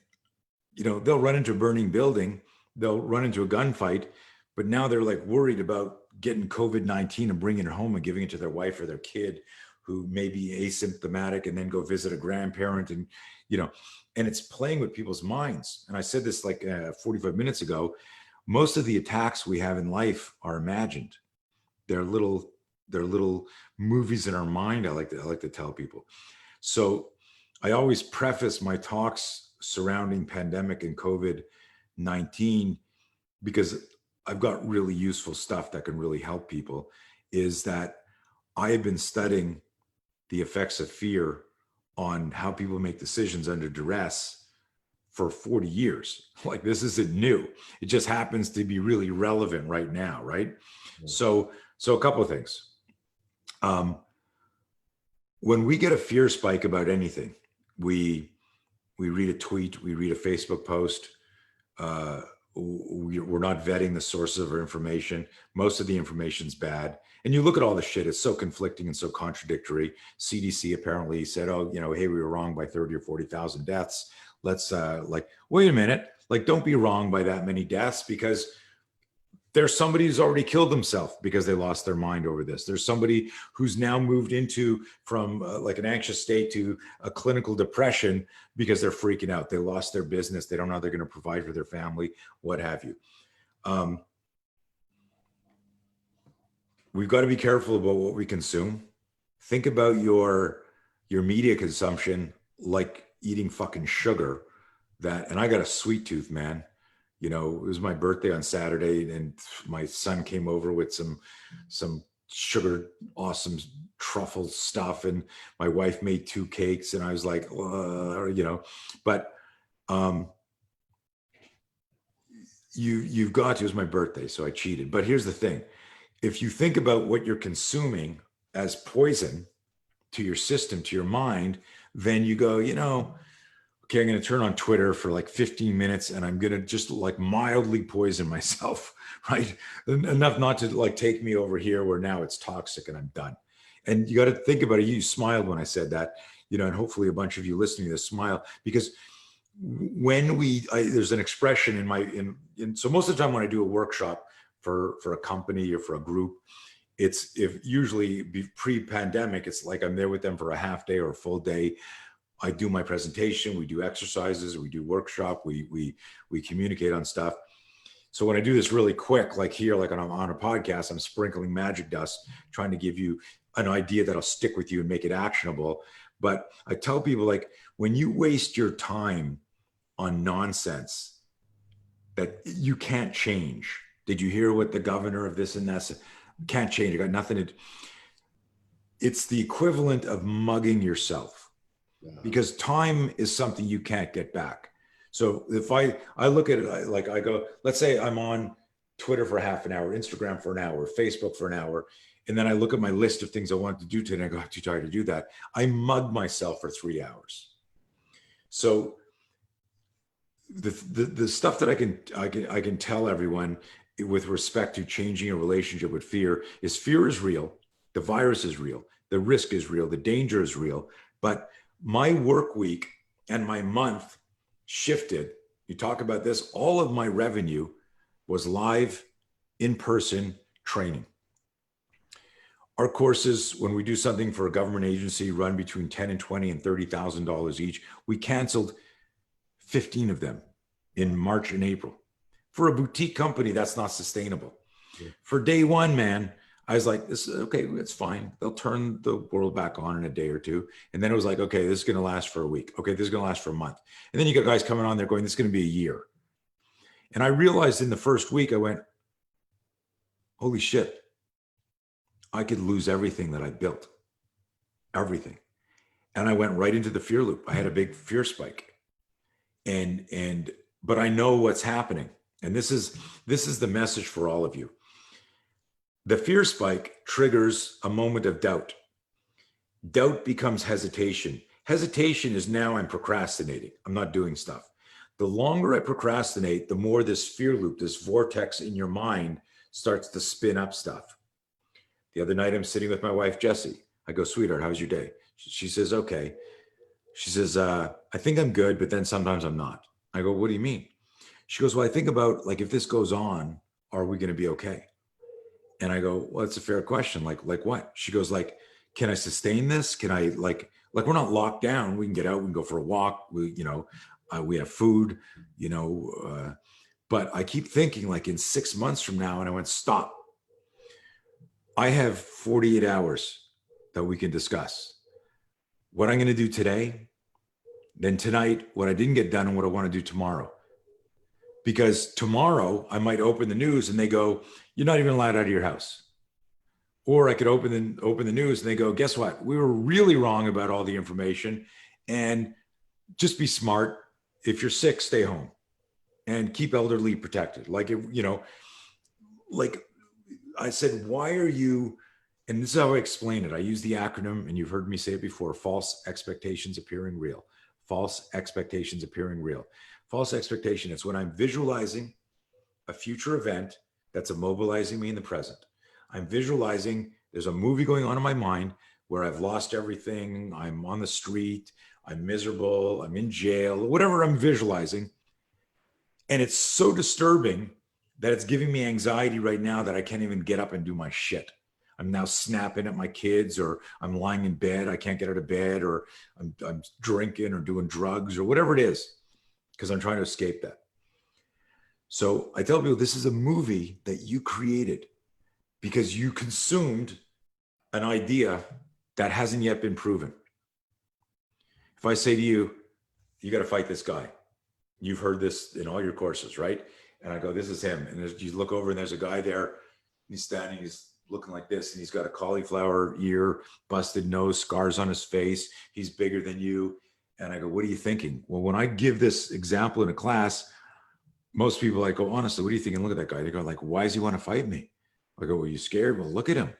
they'll run into a burning building, they'll run into a gunfight, but now they're like worried about getting COVID-19 and bringing it home and giving it to their wife or their kid who may be asymptomatic, and then go visit a grandparent, and, and it's playing with people's minds. And I said this like 45 minutes ago, most of the attacks we have in life are imagined. They're little movies in our mind. I like to tell people. So I always preface my talks surrounding pandemic and COVID-19, because I've got really useful stuff that can really help people, is that I have been studying the effects of fear on how people make decisions under duress for 40 years. Like, this isn't new. It just happens to be really relevant right now, right? Mm-hmm. So a couple of things. When we get a fear spike about anything, we read a tweet, we read a Facebook post, we're not vetting the sources of our information. Most of the information's bad. And you look at all the shit, it's so conflicting and so contradictory. CDC apparently said, oh, hey, we were wrong by 30 or 40,000 deaths. Let's wait a minute, don't be wrong by that many deaths, because there's somebody who's already killed themselves because they lost their mind over this. There's somebody who's now moved from an anxious state to a clinical depression because they're freaking out. They lost their business. They don't know how they're going to provide for their family, what have you. We've got to be careful about what we consume. Think about your media consumption like eating fucking sugar. And I got a sweet tooth, man. It was my birthday on Saturday, and my son came over with some sugar, awesome truffle stuff, and my wife made 2 cakes, and I was like, but you've got to. It was my birthday, so I cheated. But here's the thing: if you think about what you're consuming as poison to your system, to your mind, then you go, okay, I'm going to turn on Twitter for 15 minutes, and I'm going to just mildly poison myself, right? Enough not to take me over here where now it's toxic and I'm done. And you got to think about it. You smiled when I said that, and hopefully a bunch of you listening to this smile, because when there's an expression so most of the time when I do a workshop for a company or for a group, if usually pre-pandemic, it's like I'm there with them for a half day or a full day. I do my presentation, we do exercises, we do workshop, we communicate on stuff. So when I do this really quick, like here, on a podcast, I'm sprinkling magic dust, trying to give you an idea that'll stick with you and make it actionable. But I tell people, when you waste your time on nonsense that you can't change. Did you hear what the governor of this and that said? Can't change. It got nothing to. It's the equivalent of mugging yourself. Because time is something you can't get back. So if I look at it, I go, let's say I'm on Twitter for half an hour, Instagram for an hour, Facebook for an hour, And then I look at my list of things I wanted to do today and I go, I'm too tired to do that. I mug myself for 3 hours. So the stuff that I can tell everyone with respect to changing a relationship with fear is real. The virus is real. The risk is real. The danger is real. But my work week and my month shifted. You talk about this, all of my revenue was live in-person training. Our courses, when we do something for a government agency, run between 10 and 20 and $30,000 each. We canceled 15 of them in March and April. For a boutique company, that's not sustainable. Yeah. For day one, man, I was like, this is okay, it's fine. They'll turn the world back on in a day or two. And then it was like, okay, this is going to last for a week. Okay, this is going to last for a month. And then you got guys coming on there going, this is going to be a year. And I realized in the first week, I went, holy shit, I could lose everything that I built, everything. And I went right into the fear loop. I had a big fear spike. But I know what's happening. And this is the message for all of you. The fear spike triggers a moment of doubt. Doubt becomes hesitation. Hesitation is now I'm procrastinating. I'm not doing stuff. The longer I procrastinate, the more this fear loop, this vortex in your mind starts to spin up stuff. The other night I'm sitting with my wife, Jessie. I go, sweetheart, how's your day? She says, okay. She says, I think I'm good, but then sometimes I'm not. I go, what do you mean? She goes, well, I think about like, if this goes on, are we going to be okay? And I go, well, it's a fair question. Like what? She goes like, can I sustain this? Can I like we're not locked down. We can get out. We can go for a walk. We have food, but I keep thinking like in 6 months from now, and I went, stop. I have 48 hours that we can discuss what I'm going to do today, then tonight, what I didn't get done and what I want to do tomorrow. Because tomorrow I might open the news and they go, you're not even allowed out of your house. Or I could open the news and they go, guess what? We were really wrong about all the information, and just be smart. If you're sick, stay home and keep elderly protected. Like I said, why are you, and this is how I explain it. I use the acronym, and you've heard me say it before, false expectations appearing real. False expectations appearing real. False expectation, it's when I'm visualizing a future event that's immobilizing me in the present. I'm visualizing there's a movie going on in my mind where I've lost everything. I'm on the street. I'm miserable. I'm in jail, whatever I'm visualizing. And it's so disturbing that it's giving me anxiety right now that I can't even get up and do my shit. I'm now snapping at my kids, or I'm lying in bed. I can't get out of bed, or I'm drinking or doing drugs or whatever it is, because I'm trying to escape that. So I tell people this is a movie that you created because you consumed an idea that hasn't yet been proven. If I say to you, you got to fight this guy. You've heard this in all your courses, right? And I go, this is him. And you look over and there's a guy there. He's standing, he's looking like this, and he's got a cauliflower ear, busted nose, scars on his face. He's bigger than you. And I go, what are you thinking? Well, when I give this example in a class, most people like, go, honestly, what are you thinking? Look at that guy. They go like, why does he want to fight me? I go, well, you scared? Well, look at him.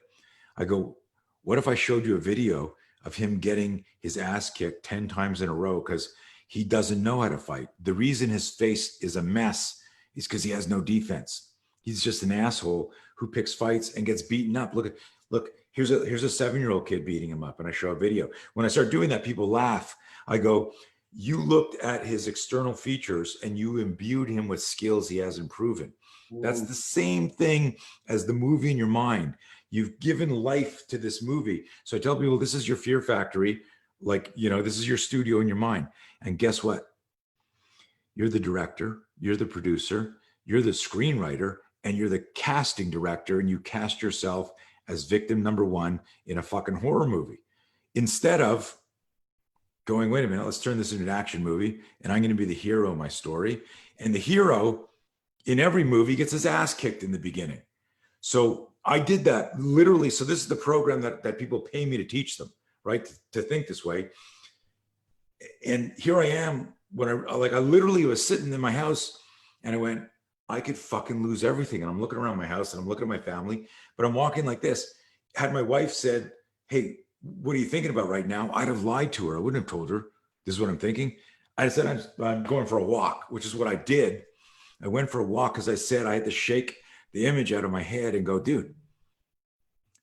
I go, what if I showed you a video of him getting his ass kicked 10 times in a row because he doesn't know how to fight? The reason his face is a mess is because he has no defense. He's just an asshole who picks fights and gets beaten up. Look, here's a 7-year-old kid beating him up, and I show a video. When I start doing that, people laugh. I go, you looked at his external features and you imbued him with skills he hasn't proven. That's the same thing as the movie in your mind. You've given life to this movie. So I tell people, this is your fear factory. Like, this is your studio in your mind. And guess what? You're the director, you're the producer, you're the screenwriter, and you're the casting director, and you cast yourself as victim number one in a fucking horror movie. Instead of going, wait a minute, let's turn this into an action movie, and I'm going to be the hero of my story. And the hero in every movie gets his ass kicked in the beginning. So I did that literally. So this is the program that people pay me to teach them, right? To think this way. And here I am when I literally was sitting in my house and I went, I could fucking lose everything. And I'm looking around my house and I'm looking at my family, but I'm walking like this. Had my wife said, "Hey, what are you thinking about right now?" I'd have lied to her. I wouldn't have told her, "This is what I'm thinking." I said, I'm going for a walk," which is what I did. I went for a walk because I said I had to shake the image out of my head and go, dude,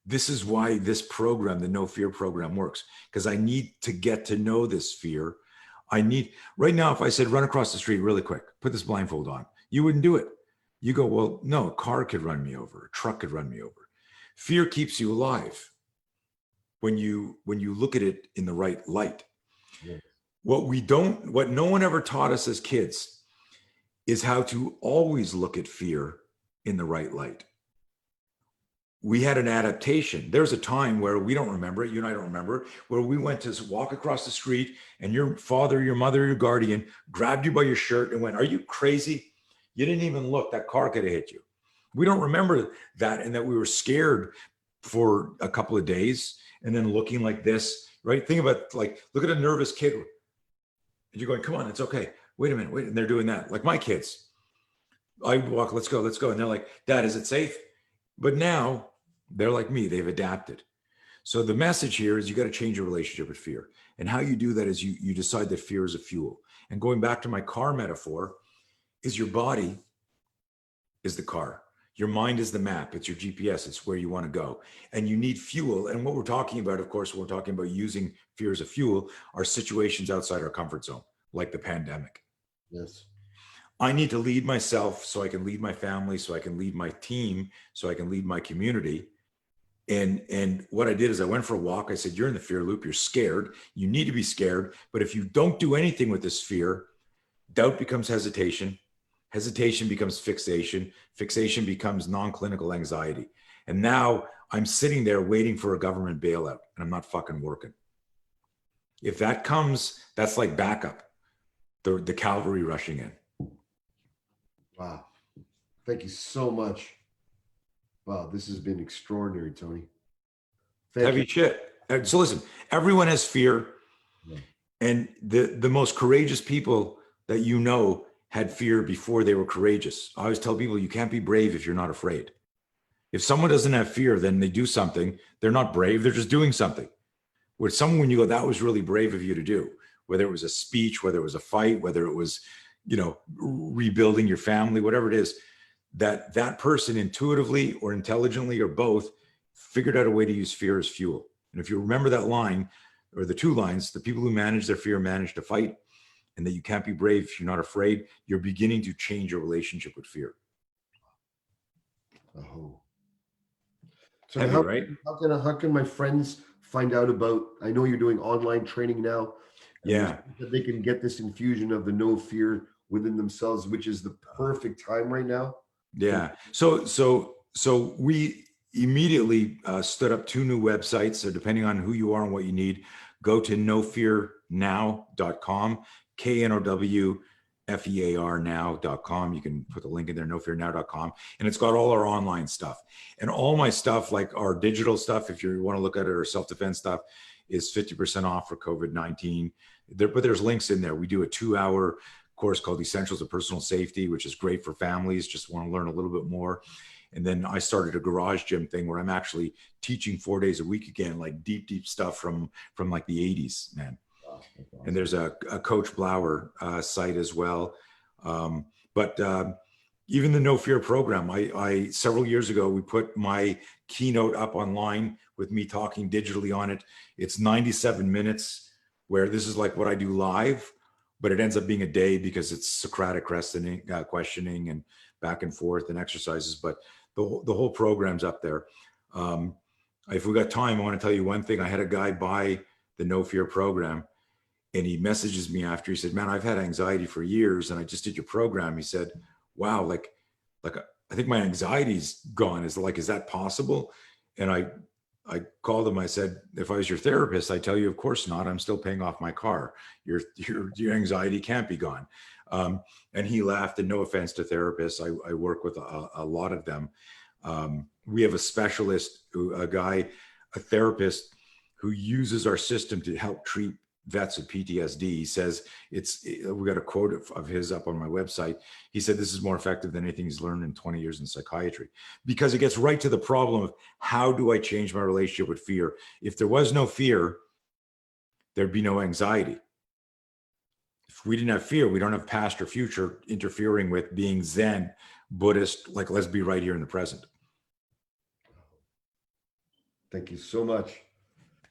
this is why this program, the No Fear program, works. Because I need to get to know this fear. I need, right now, if I said run across the street really quick, put this blindfold on, you wouldn't do it. You go, well, no, a car could run me over, a truck could run me over. Fear keeps you alive when you look at it in the right light. Yeah. What no one ever taught us as kids is how to always look at fear in the right light. We had an adaptation. There's a time where we don't remember it, you and I don't remember it, where we went to walk across the street and your father, your mother, your guardian grabbed you by your shirt and went, "Are you crazy? You didn't even look. That car could have hit you." We don't remember that, and that we were scared for a couple of days and then looking like this, right? Think about, like, look at a nervous kid and you're going, "Come on, it's okay. Wait a minute, wait." And they're doing that. Like my kids, I walk, let's go, let's go. And they're like, "Dad, is it safe?" But now they're like me, they've adapted. So the message here is you got to change your relationship with fear. And how you do that is you decide that fear is a fuel. And going back to my car metaphor, is your body is the car. Your mind is the map. It's your GPS. It's where you want to go. And you need fuel. And what we're talking about, of course, when we're talking about using fear as a fuel, are situations outside our comfort zone, like the pandemic. Yes. I need to lead myself so I can lead my family, so I can lead my team, so I can lead my community. And what I did is I went for a walk. I said, "You're in the fear loop. You're scared. You need to be scared. But if you don't do anything with this fear, doubt becomes hesitation. Hesitation becomes fixation. Fixation becomes non-clinical anxiety. And now I'm sitting there waiting for a government bailout and I'm not fucking working. If that comes, that's like backup, the cavalry rushing in." Wow. Thank you so much. Wow, this has been extraordinary, Tony. Thank you. Heavy shit. So listen, everyone has fear. Yeah. And the most courageous people that you know had fear before they were courageous. I always tell people you can't be brave if you're not afraid. If someone doesn't have fear, then they do something. They're not brave. They're just doing something. With someone, when you go, that was really brave of you to do, whether it was a speech, whether it was a fight, whether it was, rebuilding your family, whatever it is, that person intuitively or intelligently or both figured out a way to use fear as fuel. And if you remember that line, or the two lines, the people who manage their fear manage to fight, and that you can't be brave if you're not afraid, you're beginning to change your relationship with fear. Oh. So Heavy, right? how can my friends find out about, I know you're doing online training now, and Yeah. that they can get this infusion of the no fear within themselves, which is the perfect time right now. Yeah. So we immediately stood up two new websites. So depending on who you are and what you need, go to nofearnow.com, KNOWFEAR now.com. You can put the link in there, nofearnow.com. And it's got all our online stuff. And all my stuff, like our digital stuff, if you want to look at it, or self-defense stuff, is 50% off for COVID-19. But there's links in there. We do a 2-hour course called Essentials of Personal Safety, which is great for families, just want to learn a little bit more. And then I started a garage gym thing where I'm actually teaching 4 days a week again, like deep stuff from like the 80s, man. Wow, that's awesome. And there's a Coach Blauer site as well. But even the No Fear program, I several years ago, we put my keynote up online with me talking digitally on it. It's 97 minutes, where this is like what I do live, but it ends up being a day because it's Socratic questioning and back and forth and exercises. But the whole program's up there. If we got time, I want to tell you one thing. I had a guy buy the No Fear program, and he messages me after. He said, "Man, I've had anxiety for years, and I just did your program." He said, "Wow, like I think my anxiety's gone. Is that possible?" And I called him. I said, "If I was your therapist, I'd tell you, of course not. I'm still paying off my car. Your anxiety can't be gone." And he laughed. And no offense to therapists, I work with a lot of them. We have a specialist, a therapist who uses our system to help treat vets of PTSD. He says we got a quote of his up on my website. He said, this is more effective than anything he's learned in 20 years in psychiatry, because it gets right to the problem of how do I change my relationship with fear? If there was no fear, there'd be no anxiety. If we didn't have fear, we don't have past or future interfering with being Zen, Buddhist, like let's be right here in the present. Thank you so much.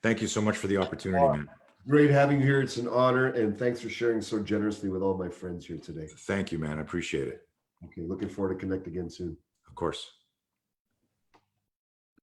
Thank you so much for the opportunity, man. Great having you here. It's an honor. And thanks for sharing so generously with all my friends here today. Thank you, man. I appreciate it. Okay. Looking forward to connect again soon. Of course.